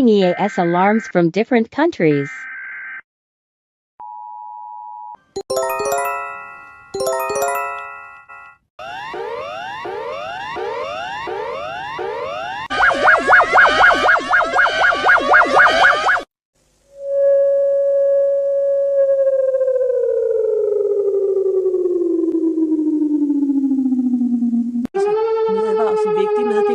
EAS alarms from different countries. Med advarsel vigtig med